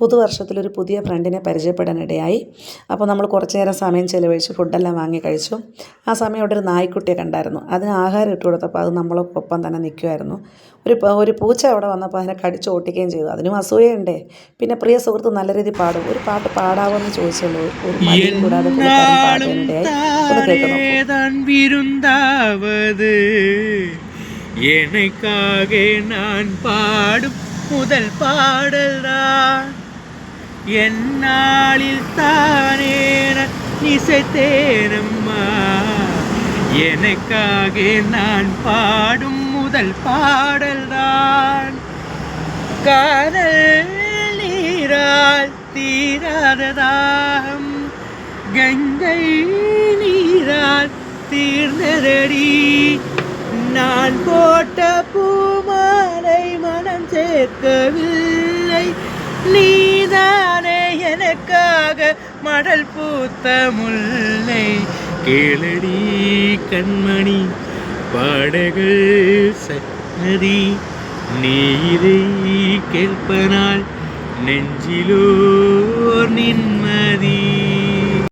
പുതുവർഷത്തിലൊരു പുതിയ ഫ്രണ്ടിനെ പരിചയപ്പെടാനിടയായി. അപ്പോൾ നമ്മൾ കുറച്ച് നേരം സമയം ചിലവഴിച്ച് ഫുഡെല്ലാം വാങ്ങി കഴിച്ചു. ആ സമയം അവിടെ ഒരു നായ്ക്കുട്ടിയെ കണ്ടായിരുന്നു. അതിന് ആഹാരം ഇട്ട് കൊടുത്തപ്പോൾ അത് നമ്മളൊപ്പം തന്നെ നിൽക്കുമായിരുന്നു. ഒരു പൂച്ച അവിടെ വന്നപ്പോൾ അതിനെ കടിച്ച് ഓട്ടിക്കുകയും ചെയ്തു. അതിനും അസൂയയുണ്ടേ. പിന്നെ പ്രിയ സുഹൃത്ത് നല്ല രീതിയിൽ പാടും. ഒരു പാട്ട് പാടാവോ എന്ന് ചോദിച്ചുള്ളൂ. ഒരു മടിയും കൂടാതെ പാടാനിടയായി. ഒന്ന് കേൾക്കുന്നു. எனக்காக நான் பாடும் முதல் பாடல்தான் என்னாளில் தானே இசைத்தேனம்மா. எனக்காக நான் பாடும் முதல் பாடல்தான் காதல் நீரால் தீராததாம் கங்கை நீரால் தீர்ந்ததடி. நான் போட்ட பூமாலை மனம் சேர்க்கவில்லை, நீதானே எனக்காக மடல் பூத்த முல்லை. கேளடி கண்மணி பாடகள் சன்னதி, நீ இதை கேட்பனால் நெஞ்சிலோ நிம்மதி.